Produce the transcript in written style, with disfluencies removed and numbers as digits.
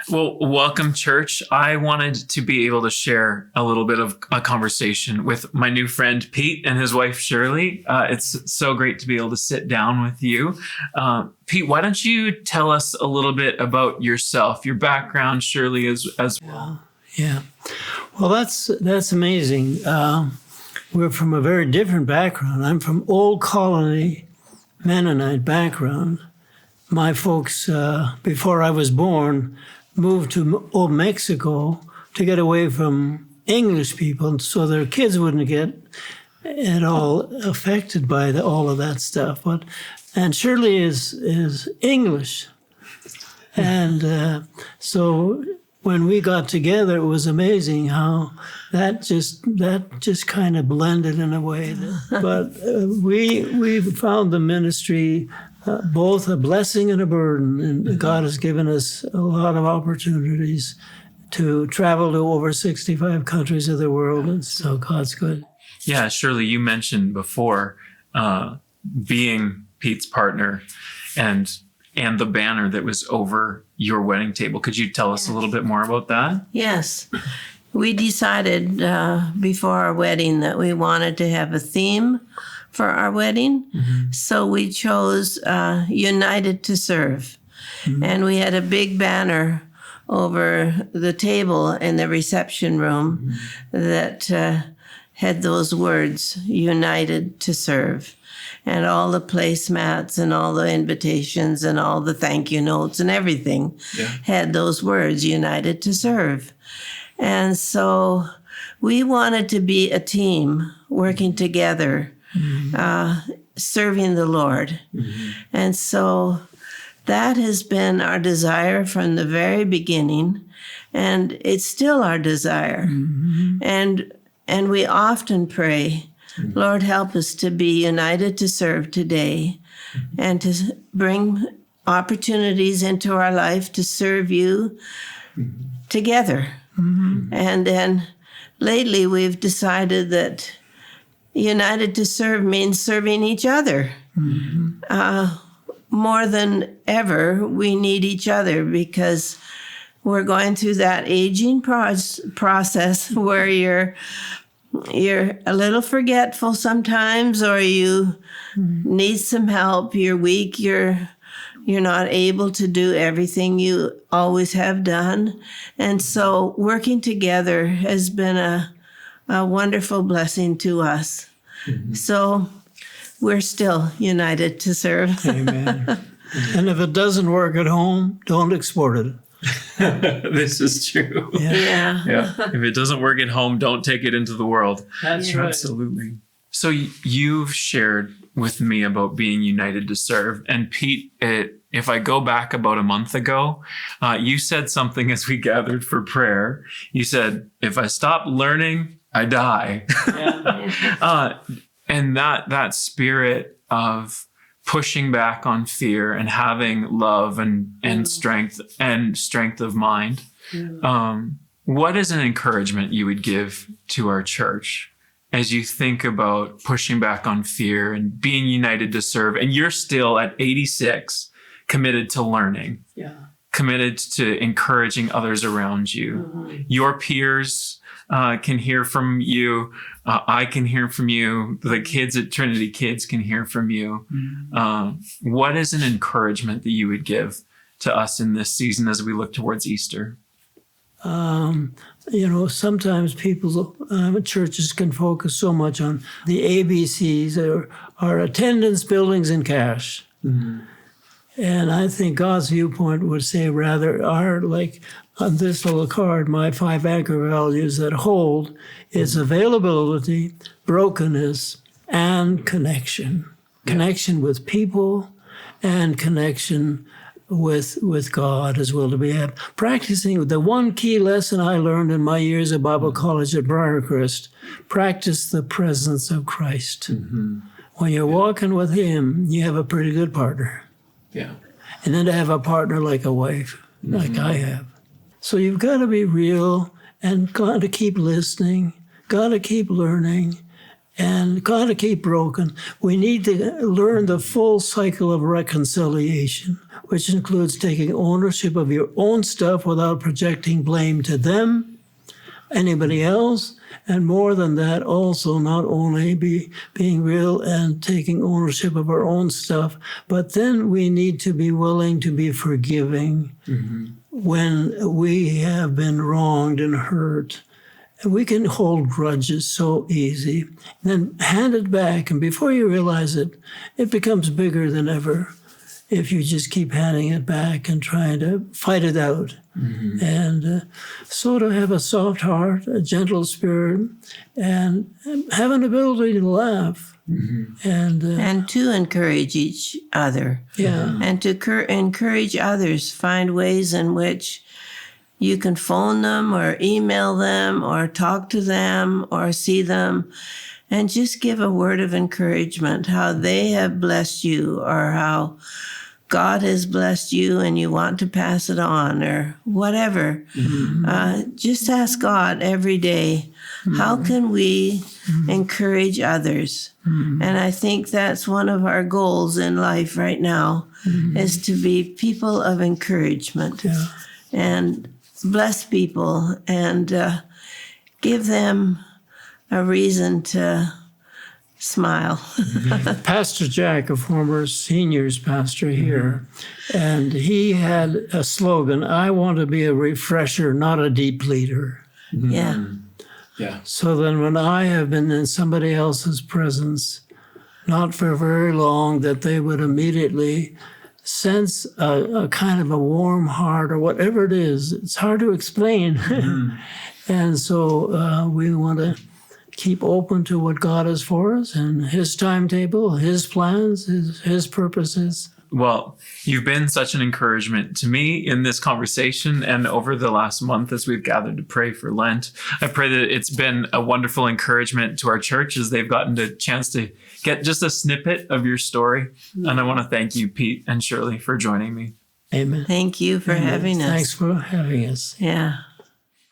Well, welcome, church. I wanted to be able to share a little bit of a conversation with my new friend, Pete, and his wife, Shirley. It's so great to be able to sit down with you. Pete, why don't you tell us a little bit about yourself, your background, Shirley, as well? Yeah. Well, that's amazing. We're from a very different background. I'm from Old Colony Mennonite background. My folks, before I was born, moved to Old Mexico to get away from English people so their kids wouldn't get at all affected by all of that stuff. And Shirley is English. And so when we got together, it was amazing how that just kind of blended in a way. But we found the ministry both a blessing and a burden, and God has given us a lot of opportunities to travel to over 65 countries of the world, and so God's good. Yeah, Shirley, you mentioned before being Pete's partner and the banner that was over your wedding table. Could you tell us a little bit more about that? Yes. We decided before our wedding that we wanted to have a theme for our wedding. Mm-hmm. So we chose United to Serve. Mm-hmm. And we had a big banner over the table in the reception room that had those words, United to Serve. And all the placemats and all the invitations and all the thank you notes and everything had those words, United to Serve. And so we wanted to be a team working together, serving the Lord. Mm-hmm. And so that has been our desire from the very beginning, and it's still our desire. Mm-hmm. And we often pray, Lord, help us to be united to serve today and to bring opportunities into our life to serve you together. Mm-hmm. And then lately we've decided that united to serve means serving each other. Mm-hmm. More than ever, we need each other because we're going through that aging process where you're a little forgetful sometimes, or you need some help. You're weak. You're not able to do everything you always have done. And so working together has been a wonderful blessing to us. Mm-hmm. So we're still united to serve. Amen. And if it doesn't work at home, don't export it. This is true. Yeah. If it doesn't work at home, don't take it into the world. That's right. Absolutely. So you've shared with me about being united to serve. And Pete, if I go back about a month ago, you said something as we gathered for prayer. You said, if I stop learning, I die. Yeah. And that spirit of pushing back on fear and having love and strength of mind. What is an encouragement you would give to our church as you think about pushing back on fear and being united to serve? And you're still at 86 committed to learning, committed to encouraging others around you. Mm-hmm. Your peers can hear from you. I can hear from you. The kids at Trinity Kids can hear from you. Mm-hmm. What is an encouragement that you would give to us in this season as we look towards Easter? Sometimes people, churches can focus so much on the ABCs, or attendance, buildings, and cash. Mm-hmm. And I think God's viewpoint would say rather like on this little card, my 5 anchor values that hold is availability, brokenness, and connection. Yeah. Connection with people and connection with God as well, to be practicing. The one key lesson I learned in my years of Bible college at Briarcrest, practice the presence of Christ. Mm-hmm. When you're walking with him, you have a pretty good partner. Yeah. And then to have a partner like a wife, like I have. So you've got to be real and got to keep listening, got to keep learning, and got to keep broken. We need to learn the full cycle of reconciliation, which includes taking ownership of your own stuff without projecting blame to them, anybody else, and more than that, also not only being real and taking ownership of our own stuff, but then we need to be willing to be forgiving when we have been wronged and hurt. And we can hold grudges so easy, then hand it back, and before you realize it, it becomes bigger than ever if you just keep handing it back and trying to fight it out. And so to have a soft heart, a gentle spirit, and have an ability to laugh. And to encourage each other. Yeah. And to encourage others, find ways in which you can phone them or email them or talk to them or see them and just give a word of encouragement, how they have blessed you or how God has blessed you and you want to pass it on or whatever. Just ask God every day, how can we encourage others? And I think that's one of our goals in life right now is to be people of encouragement and bless people and give them a reason to smile. Pastor Jack, a former seniors pastor here, and he had a slogan, I want to be a refresher, not a depleter. Yeah. So then when I have been in somebody else's presence, not for very long, that they would immediately sense a kind of a warm heart or whatever it is. It's hard to explain. And so we want to keep open to what God has for us and his timetable, his plans, his purposes. Well, you've been such an encouragement to me in this conversation and over the last month as we've gathered to pray for Lent. I pray that it's been a wonderful encouragement to our church as they've gotten the chance to get just a snippet of your story. And I want to thank you, Pete and Shirley, for joining me. Amen. Thank you for having us. Thanks for having us. Yeah.